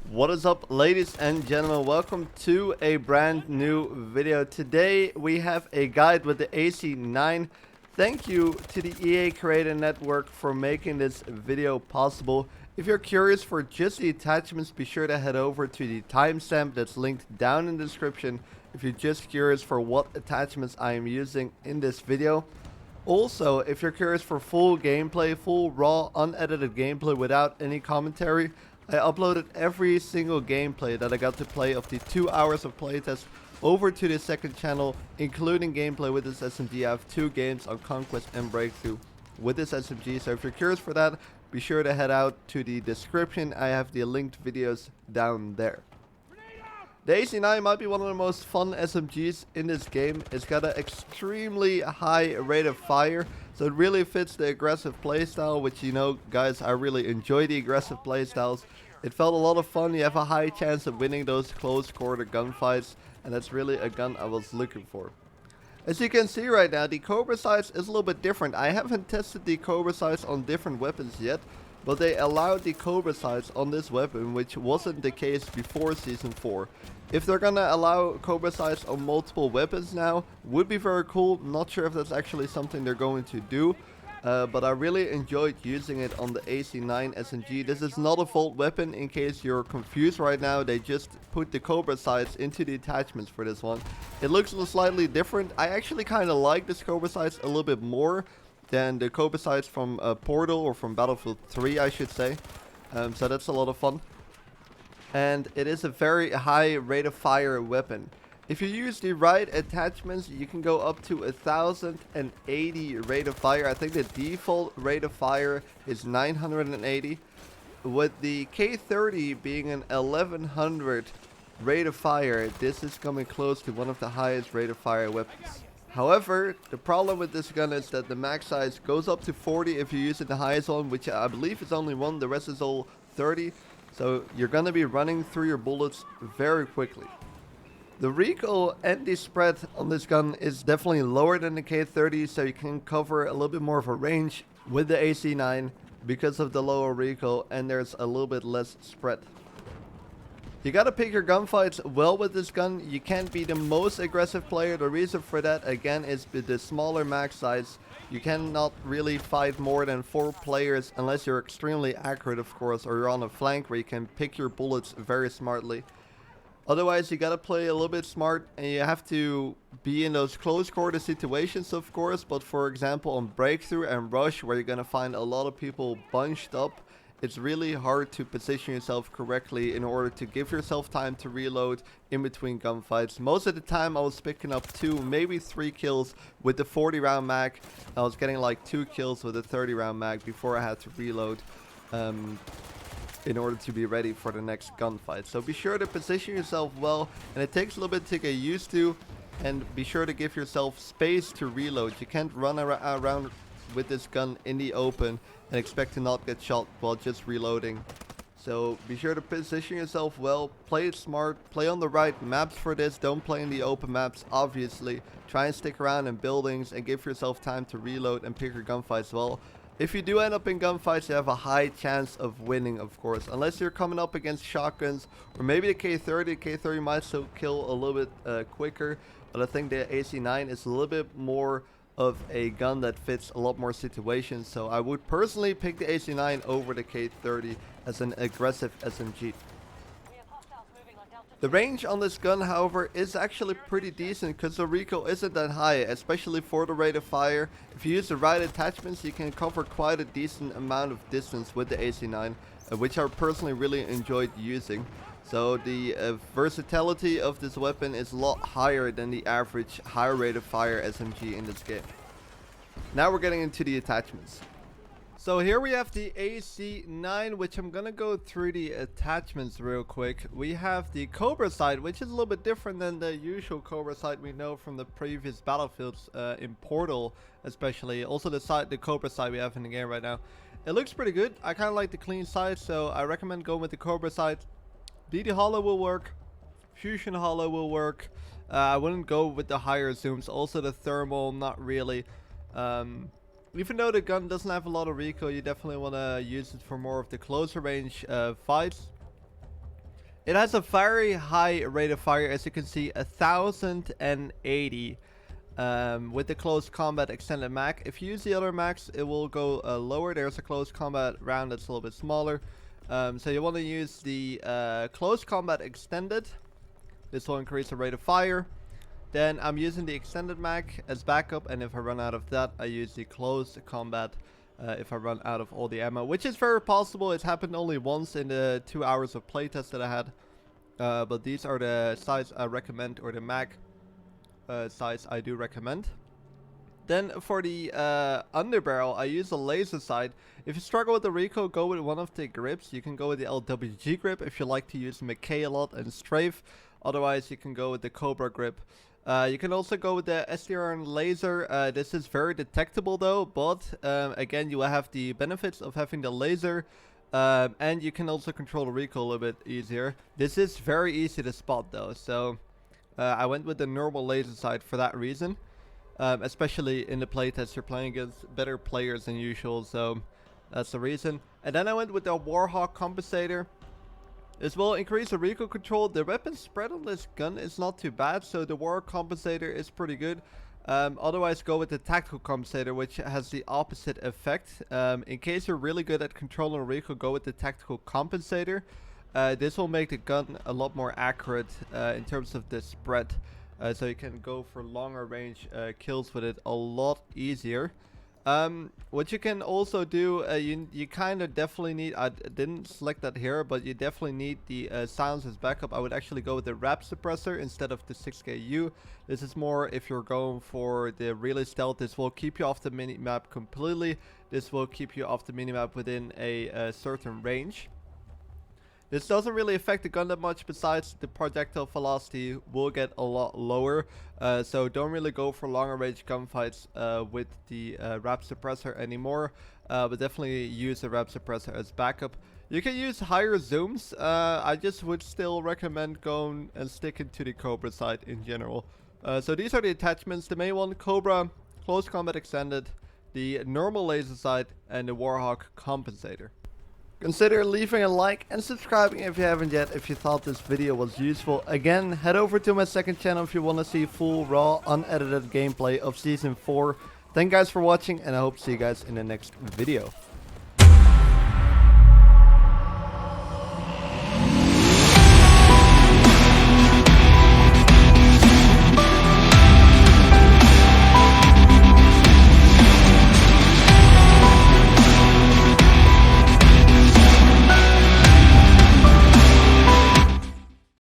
What is up, ladies and gentlemen? Welcome to a brand new video. Today we have a guide with the AC9. Thank you to the EA Creator Network for making this video possible. If you're curious for just the attachments, be sure to head over to the timestamp that's linked down in the description if you're just curious for what attachments I am using in this video. Also, if you're curious for full gameplay, full raw unedited gameplay without any commentary, I uploaded every single gameplay that I got to play of the 2 hours of playtest over to the second channel, including gameplay with this SMG. I have 2 games on Conquest and Breakthrough with this SMG, so if you're curious for that, be sure to head out to the description. I have the linked videos down there. The AC9 might be one of the most fun SMGs in this game. It's got an extremely high rate of fire, so it really fits the aggressive playstyle, which, you know, guys, I really enjoy the aggressive playstyles. It felt a lot of fun. You have a high chance of winning those close quarter gunfights, and that's really a gun I was looking for. As you can see right now, the Cobra sights is a little bit different. I haven't tested the Cobra sights on different weapons yet, but they allowed the Cobra sights on this weapon, which wasn't the case before Season 4. If they're gonna allow Cobra sights on multiple weapons now, would be very cool. Not sure if that's actually something they're going to do, but I really enjoyed using it on the AC9 SMG. This is not a vault weapon, in case you're confused right now. They just put the Cobra sights into the attachments for this one. It looks slightly different. I actually kind of like this Cobra sights a little bit more than the Cobra sights from Portal, or from Battlefield 3, I should say. So that's a lot of fun. And it is a very high rate of fire weapon. If you use the right attachments, you can go up to 1080 rate of fire. I think the default rate of fire is 980. With the K30 being an 1100 rate of fire, this is coming close to one of the highest rate of fire weapons. However, the problem with this gun is that the max size goes up to 40 if you use it the highest one, which I believe is only 1, the rest is all 30. So you're going to be running through your bullets very quickly. The recoil and the spread on this gun is definitely lower than the K30, so you can cover a little bit more of a range with the AC9 because of the lower recoil, and there's a little bit less spread. You gotta pick your gunfights well with this gun. You can't be the most aggressive player. The reason for that, again, is with the smaller max size. You cannot really fight more than 4 players unless you're extremely accurate, of course, or you're on a flank where you can pick your bullets very smartly. Otherwise, you gotta play a little bit smart, and you have to be in those close quarter situations, of course. But for example, on Breakthrough and Rush, where you're gonna find a lot of people bunched up, it's really hard to position yourself correctly in order to give yourself time to reload in between gunfights. Most of the time I was picking up 2, maybe 3 kills with the 40 round mag. I was getting like 2 kills with the 30 round mag before I had to reload in order to be ready for the next gunfight. So be sure to position yourself well, and it takes a little bit to get used to, and be sure to give yourself space to reload. You can't run around with this gun in the open and expect to not get shot while just reloading. So be sure to position yourself well, play it smart, play on the right maps for this. Don't play in the open maps, obviously. Try and stick around in buildings and give yourself time to reload and pick your gunfights well. If you do end up in gunfights, you have a high chance of winning, of course, unless you're coming up against shotguns, or maybe the K30. The K30 might still kill a little bit quicker, but I think the AC9 is a little bit more of a gun that fits a lot more situations. So I would personally pick the AC9 over the K30 as an aggressive SMG. The range on this gun, however, is actually pretty decent because the recoil isn't that high, especially for the rate of fire. If you use the right attachments, you can cover quite a decent amount of distance with the AC9, which I personally really enjoyed using. So the versatility of this weapon is a lot higher than the average high rate of fire SMG in this game. Now we're getting into the attachments. So here we have the AC9, which I'm gonna go through the attachments real quick. We have the Cobra sight, which is a little bit different than the usual Cobra sight we know from the previous Battlefields, in Portal especially. Also the Cobra sight we have in the game right now. It looks pretty good. I kind of like the clean sight, so I recommend going with the Cobra sight. DD Hollow will work. Fusion Hollow will work. I wouldn't go with the higher zooms. Also the thermal, not really. Even though the gun doesn't have a lot of recoil, you definitely want to use it for more of the closer range fights. It has a very high rate of fire, as you can see, 1080 with the close combat extended mag. If you use the other mags, it will go lower. There's a close combat round that's a little bit smaller. So you want to use the close combat extended. This will increase the rate of fire. Then I'm using the extended mag as backup, and if I run out of that, I use the close combat if I run out of all the ammo, which is very possible. It's happened only once in the 2 hours of playtest that I had. But these are the size I recommend, or the mag size I do recommend. Then for the underbarrel, I use a laser sight. If you struggle with the recoil, go with one of the grips. You can go with the LWG grip if you like to use Mikael a lot and strafe. Otherwise, you can go with the Cobra grip. You can also go with the SDR laser. This is very detectable though, but again, you will have the benefits of having the laser. And you can also control the recoil a little bit easier. This is very easy to spot though, so I went with the normal laser sight for that reason. Especially in the playtest, you're playing against better players than usual, so that's the reason. And then I went with the Warhawk compensator. This will increase the recoil control. The weapon spread on this gun is not too bad, so the Warhawk compensator is pretty good. Otherwise, go with the tactical compensator, which has the opposite effect. In case you're really good at controlling recoil, go with the tactical compensator. This will make the gun a lot more accurate in terms of the spread. So you can go for longer range kills with it a lot easier. What you can also do, you kind of definitely need, I didn't select that here, but you definitely need the silence as backup. I would actually go with the rap suppressor instead of the 6KU. This is more if you're going for the really stealth. This will keep you off the minimap completely. This will keep you off the minimap within a certain range. This doesn't really affect the gun that much, besides the projectile velocity will get a lot lower. So don't really go for longer range gunfights with the rap suppressor anymore. But definitely use the rap suppressor as backup. You can use higher zooms. I just would still recommend going and sticking to the Cobra side in general. So these are the attachments. The main one, Cobra, close combat extended, the normal laser sight, and the Warhawk compensator. Consider leaving a like and subscribing if you haven't yet, if you thought this video was useful. Again, head over to my second channel if you want to see full, raw, unedited gameplay of Season 4. Thank you guys for watching, and I hope to see you guys in the next video.